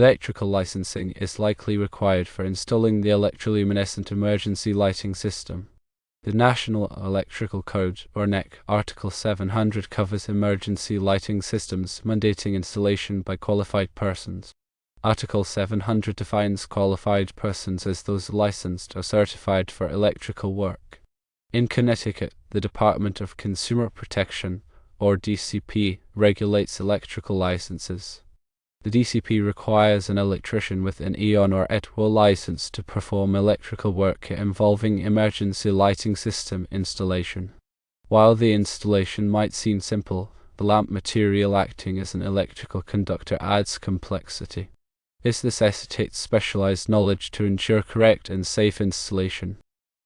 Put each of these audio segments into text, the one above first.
Electrical licensing is likely required for installing the electroluminescent emergency lighting system. The National Electrical Code, or NEC, Article 700 covers emergency lighting systems mandating installation by qualified persons. Article 700 defines qualified persons as those licensed or certified for electrical work. In Connecticut, the Department of Consumer Protection, or DCP, regulates electrical licenses. The DCP requires an electrician with an EON or ETWO license to perform electrical work involving emergency lighting system installation. While the installation might seem simple, the lamp material acting as an electrical conductor adds complexity. This necessitates specialized knowledge to ensure correct and safe installation.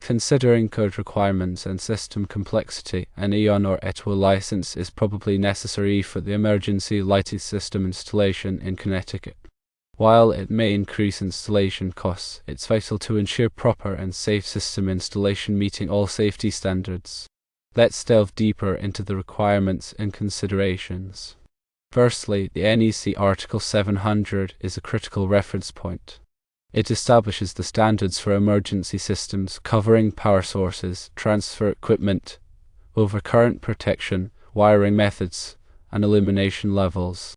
Considering code requirements and system complexity, an EON or ETWO license is probably necessary for the emergency lighting system installation in Connecticut. While it may increase installation costs, it's vital to ensure proper and safe system installation meeting all safety standards. Let's delve deeper into the requirements and considerations. Firstly, the NEC Article 700 is a critical reference point. It establishes the standards for emergency systems covering power sources, transfer equipment, overcurrent protection, wiring methods, and illumination levels.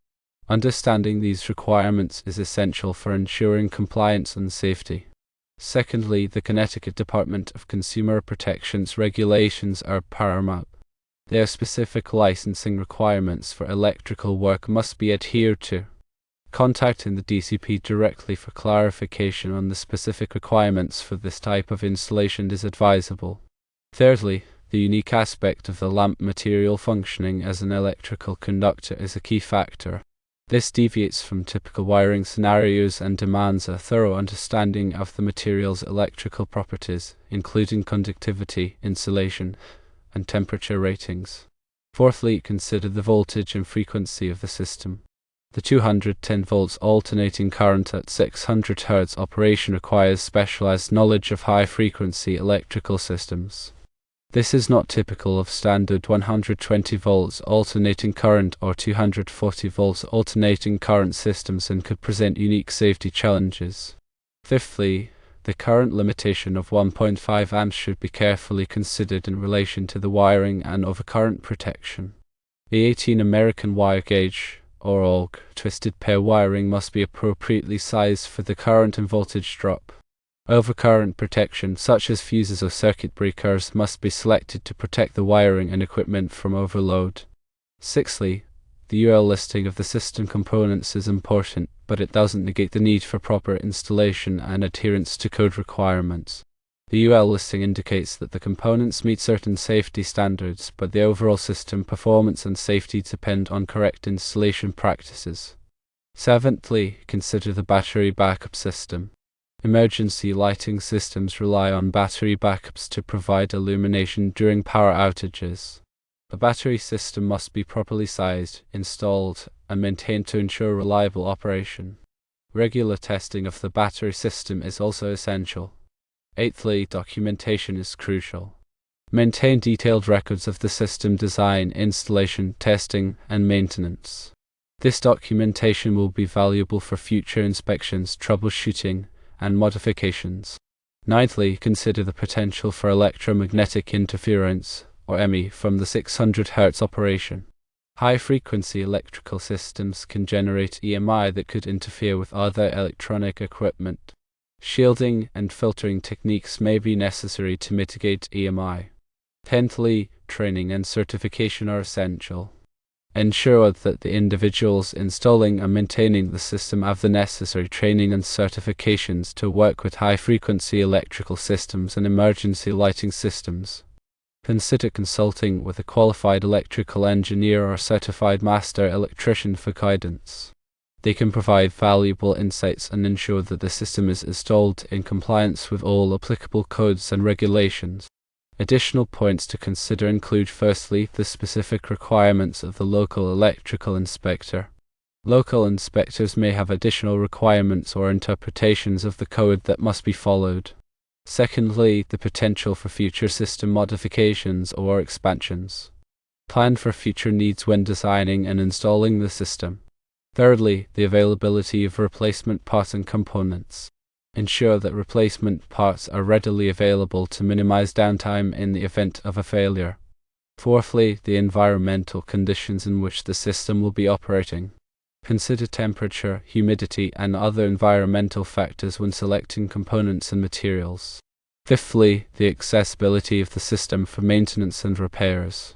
Understanding these requirements is essential for ensuring compliance and safety. Secondly, the Connecticut Department of Consumer Protection's regulations are paramount. Their specific licensing requirements for electrical work must be adhered to. Contacting the DCP directly for clarification on the specific requirements for this type of installation is advisable. Thirdly, the unique aspect of the lamp material functioning as an electrical conductor is a key factor. This deviates from typical wiring scenarios and demands a thorough understanding of the material's electrical properties, including conductivity, insulation, and temperature ratings. Fourthly, consider the voltage and frequency of the system. The 210 volts alternating current at 600 Hz operation requires specialized knowledge of high-frequency electrical systems. This is not typical of standard 120 volts alternating current or 240 volts alternating current systems and could present unique safety challenges. Fifthly, the current limitation of 1.5 amps should be carefully considered in relation to the wiring and overcurrent protection. The 18 American wire gauge, or AUG, twisted pair wiring must be appropriately sized for the current and voltage drop. Overcurrent protection, such as fuses or circuit breakers, must be selected to protect the wiring and equipment from overload. Sixthly, the UL listing of the system components is important, but it doesn't negate the need for proper installation and adherence to code requirements. The UL listing indicates that the components meet certain safety standards, but the overall system performance and safety depend on correct installation practices. Seventhly, consider the battery backup system. Emergency lighting systems rely on battery backups to provide illumination during power outages. The battery system must be properly sized, installed, and maintained to ensure reliable operation. Regular testing of the battery system is also essential. Eighthly, documentation is crucial. Maintain detailed records of the system design, installation, testing, and maintenance. This documentation will be valuable for future inspections, troubleshooting, and modifications. Ninthly, consider the potential for electromagnetic interference, or EMI, from the 600 Hz operation. High-frequency electrical systems can generate EMI that could interfere with other electronic equipment. Shielding and filtering techniques may be necessary to mitigate EMI. Tenthly, training and certification are essential. Ensure that the individuals installing and maintaining the system have the necessary training and certifications to work with high-frequency electrical systems and emergency lighting systems. Consider consulting with a qualified electrical engineer or certified master electrician for guidance. They can provide valuable insights and ensure that the system is installed in compliance with all applicable codes and regulations. Additional points to consider include, firstly, the specific requirements of the local electrical inspector. Local inspectors may have additional requirements or interpretations of the code that must be followed. Secondly, the potential for future system modifications or expansions. Plan for future needs when designing and installing the system. Thirdly, the availability of replacement parts and components. Ensure that replacement parts are readily available to minimize downtime in the event of a failure. Fourthly, the environmental conditions in which the system will be operating. Consider temperature, humidity, and other environmental factors when selecting components and materials. Fifthly, the accessibility of the system for maintenance and repairs.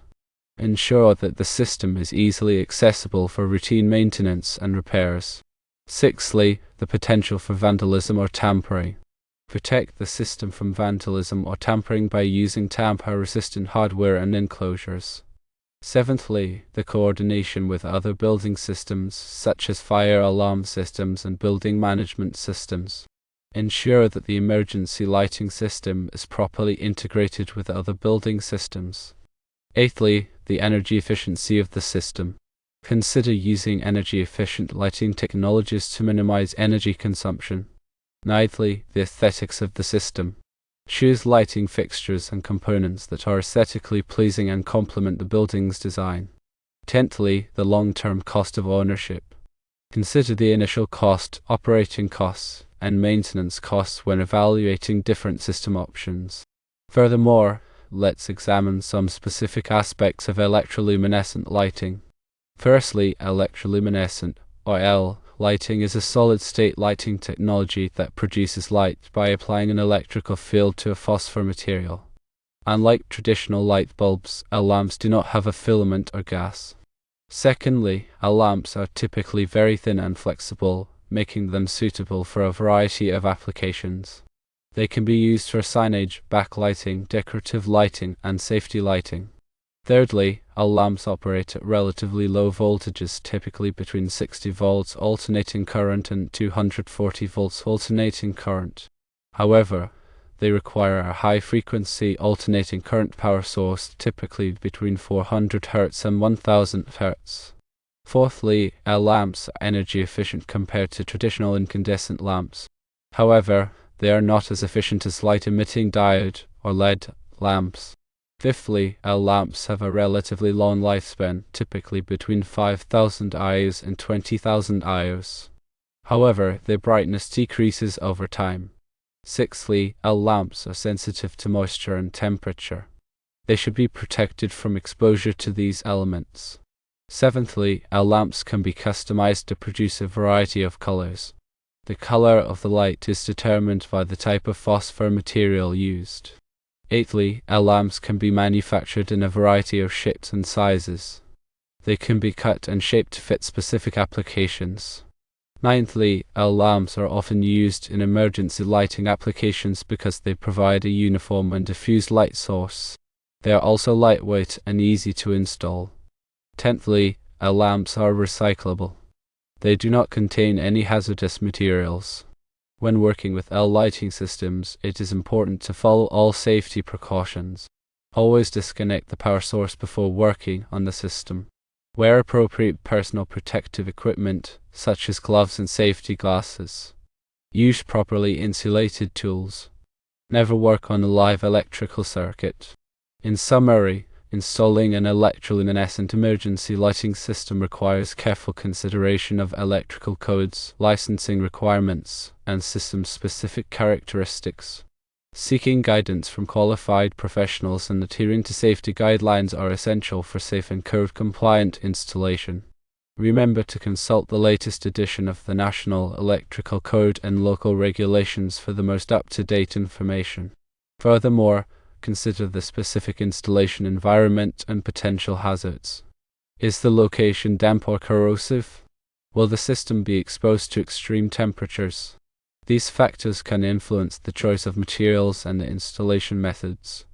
Ensure that the system is easily accessible for routine maintenance and repairs. Sixthly, the potential for vandalism or tampering. Protect the system from vandalism or tampering by using tamper-resistant hardware and enclosures. Seventhly, the coordination with other building systems such as fire alarm systems and building management systems. Ensure that the emergency lighting system is properly integrated with other building systems. Eighthly, the energy efficiency of the system. Consider using energy-efficient lighting technologies to minimize energy consumption. Ninthly, the aesthetics of the system. Choose lighting fixtures and components that are aesthetically pleasing and complement the building's design. Tenthly, the long-term cost of ownership. Consider the initial cost, operating costs, and maintenance costs when evaluating different system options. Furthermore, let's examine some specific aspects of electroluminescent lighting. Firstly, electroluminescent, or L, lighting is a solid-state lighting technology that produces light by applying an electrical field to a phosphor material. Unlike traditional light bulbs, L lamps do not have a filament or gas. Secondly, L lamps are typically very thin and flexible, making them suitable for a variety of applications. They can be used for signage, backlighting, decorative lighting, and safety lighting. Thirdly, L lamps operate at relatively low voltages, typically between 60 volts alternating current and 240 volts alternating current. However, they require a high-frequency alternating current power source, typically between 400 Hz and 1000 Hz. Fourthly, L lamps are energy efficient compared to traditional incandescent lamps. However, they are not as efficient as light-emitting diode or LED lamps. Fifthly, L lamps have a relatively long lifespan, typically between 5,000 IOs and 20,000 IOs. However, their brightness decreases over time. Sixthly, L lamps are sensitive to moisture and temperature. They should be protected from exposure to these elements. Seventhly, L lamps can be customized to produce a variety of colors. The color of the light is determined by the type of phosphor material used. Eighthly, L lamps can be manufactured in a variety of shapes and sizes. They can be cut and shaped to fit specific applications. Ninthly, L lamps are often used in emergency lighting applications because they provide a uniform and diffuse light source. They are also lightweight and easy to install. Tenthly, L lamps are recyclable. They do not contain any hazardous materials. When working with L lighting systems, it is important to follow all safety precautions. Always disconnect the power source before working on the system. Wear appropriate personal protective equipment, such as gloves and safety glasses. Use properly insulated tools. Never work on a live electrical circuit. In summary, installing an electroluminescent emergency lighting system requires careful consideration of electrical codes, licensing requirements, and system-specific characteristics. Seeking guidance from qualified professionals and adhering to safety guidelines are essential for safe and code-compliant installation. Remember to consult the latest edition of the National Electrical Code and local regulations for the most up-to-date information. Furthermore, consider the specific installation environment and potential hazards. Is the location damp or corrosive? Will the system be exposed to extreme temperatures? These factors can influence the choice of materials and the installation methods.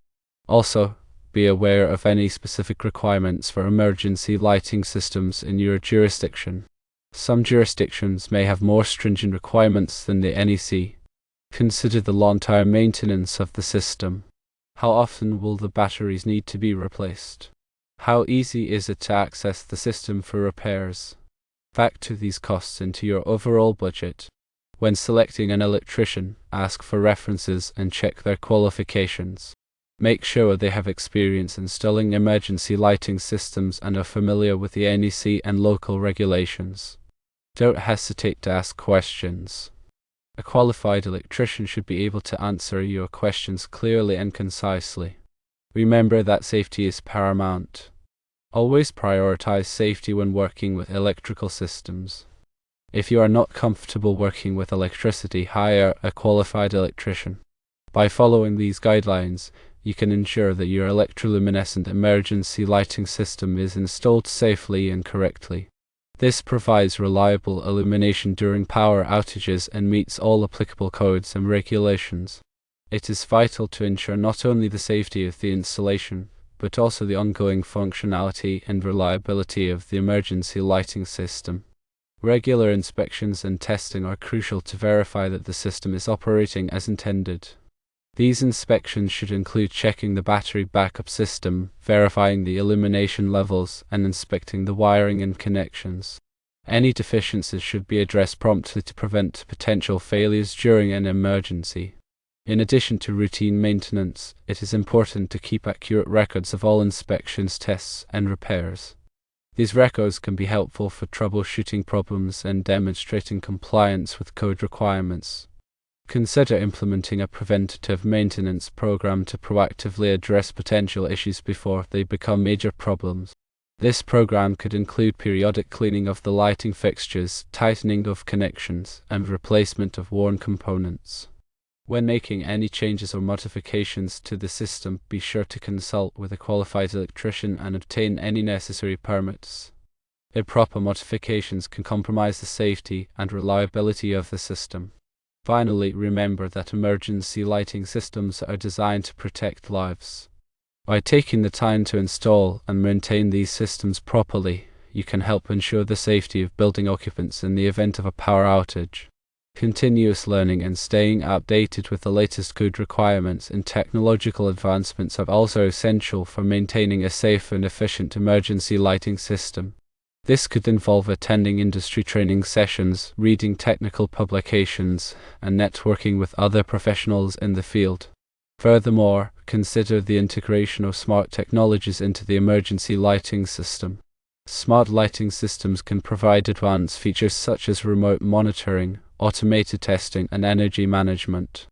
Also, be aware of any specific requirements for emergency lighting systems in your jurisdiction. Some jurisdictions may have more stringent requirements than the NEC. Consider the long-term maintenance of the system. How often will the batteries need to be replaced? How easy is it to access the system for repairs? Factor these costs into your overall budget. When selecting an electrician, ask for references and check their qualifications. Make sure they have experience installing emergency lighting systems and are familiar with the NEC and local regulations. Don't hesitate to ask questions. A qualified electrician should be able to answer your questions clearly and concisely. Remember that safety is paramount. Always prioritize safety when working with electrical systems. If you are not comfortable working with electricity, hire a qualified electrician. By following these guidelines, you can ensure that your electroluminescent emergency lighting system is installed safely and correctly. This provides reliable illumination during power outages and meets all applicable codes and regulations. It is vital to ensure not only the safety of the installation, but also the ongoing functionality and reliability of the emergency lighting system. Regular inspections and testing are crucial to verify that the system is operating as intended. These inspections should include checking the battery backup system, verifying the illumination levels, and inspecting the wiring and connections. Any deficiencies should be addressed promptly to prevent potential failures during an emergency. In addition to routine maintenance, it is important to keep accurate records of all inspections, tests, and repairs. These records can be helpful for troubleshooting problems and demonstrating compliance with code requirements. Consider implementing a preventative maintenance program to proactively address potential issues before they become major problems. This program could include periodic cleaning of the lighting fixtures, tightening of connections, and replacement of worn components. When making any changes or modifications to the system, be sure to consult with a qualified electrician and obtain any necessary permits. Improper modifications can compromise the safety and reliability of the system. Finally, remember that emergency lighting systems are designed to protect lives. By taking the time to install and maintain these systems properly, you can help ensure the safety of building occupants in the event of a power outage. Continuous learning and staying updated with the latest code requirements and technological advancements are also essential for maintaining a safe and efficient emergency lighting system. This could involve attending industry training sessions, reading technical publications, and networking with other professionals in the field. Furthermore, consider the integration of smart technologies into the emergency lighting system. Smart lighting systems can provide advanced features such as remote monitoring, automated testing, and energy management.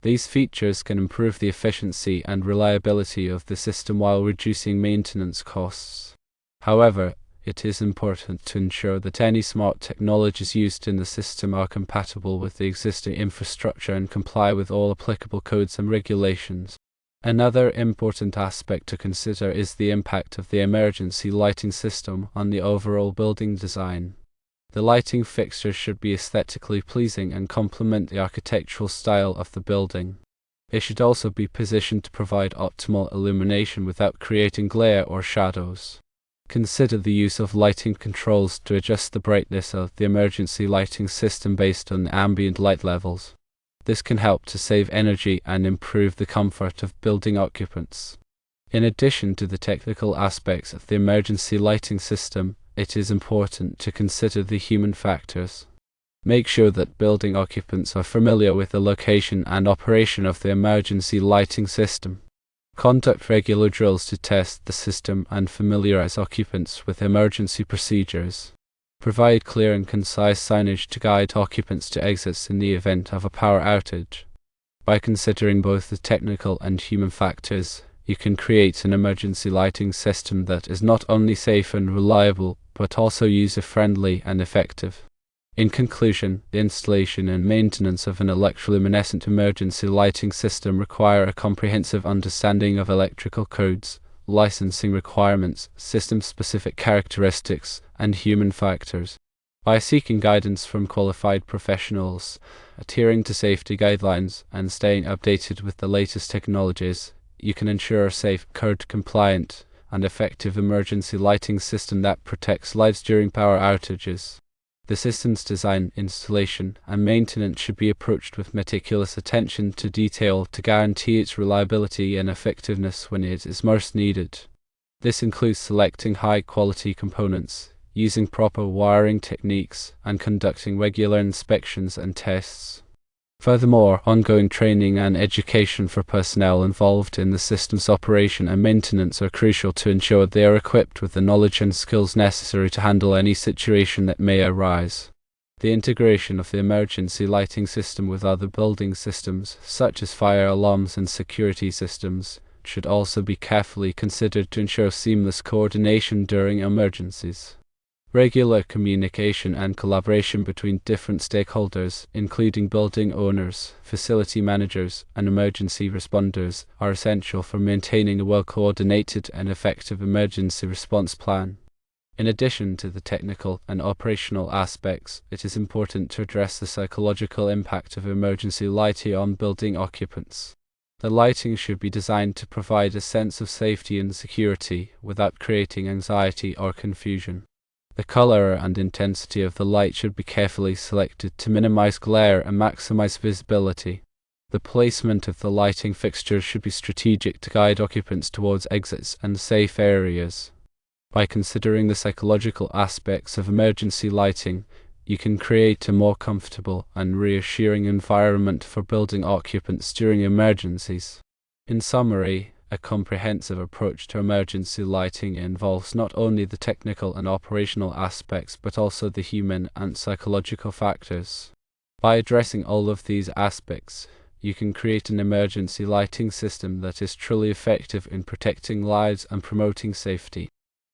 These features can improve the efficiency and reliability of the system while reducing maintenance costs. However, it is important to ensure that any smart technologies used in the system are compatible with the existing infrastructure and comply with all applicable codes and regulations. Another important aspect to consider is the impact of the emergency lighting system on the overall building design. The lighting fixtures should be aesthetically pleasing and complement the architectural style of the building. They should also be positioned to provide optimal illumination without creating glare or shadows. Consider the use of lighting controls to adjust the brightness of the emergency lighting system based on the ambient light levels. This can help to save energy and improve the comfort of building occupants. In addition to the technical aspects of the emergency lighting system, it is important to consider the human factors. Make sure that building occupants are familiar with the location and operation of the emergency lighting system. Conduct regular drills to test the system and familiarize occupants with emergency procedures. Provide clear and concise signage to guide occupants to exits in the event of a power outage. By considering both the technical and human factors, you can create an emergency lighting system that is not only safe and reliable, but also user-friendly and effective. In conclusion, the installation and maintenance of an electroluminescent emergency lighting system require a comprehensive understanding of electrical codes, licensing requirements, system-specific characteristics, and human factors. By seeking guidance from qualified professionals, adhering to safety guidelines, and staying updated with the latest technologies, you can ensure a safe, code-compliant, and effective emergency lighting system that protects lives during power outages. The system's design, installation, and maintenance should be approached with meticulous attention to detail to guarantee its reliability and effectiveness when it is most needed. This includes selecting high-quality components, using proper wiring techniques, and conducting regular inspections and tests. Furthermore, ongoing training and education for personnel involved in the system's operation and maintenance are crucial to ensure they are equipped with the knowledge and skills necessary to handle any situation that may arise. The integration of the emergency lighting system with other building systems, such as fire alarms and security systems, should also be carefully considered to ensure seamless coordination during emergencies. Regular communication and collaboration between different stakeholders, including building owners, facility managers, and emergency responders, are essential for maintaining a well-coordinated and effective emergency response plan. In addition to the technical and operational aspects, it is important to address the psychological impact of emergency lighting on building occupants. The lighting should be designed to provide a sense of safety and security without creating anxiety or confusion. The color and intensity of the light should be carefully selected to minimize glare and maximize visibility. The placement of the lighting fixtures should be strategic to guide occupants towards exits and safe areas. By considering the psychological aspects of emergency lighting, you can create a more comfortable and reassuring environment for building occupants during emergencies. In summary, a comprehensive approach to emergency lighting involves not only the technical and operational aspects but also the human and psychological factors. By addressing all of these aspects, you can create an emergency lighting system that is truly effective in protecting lives and promoting safety.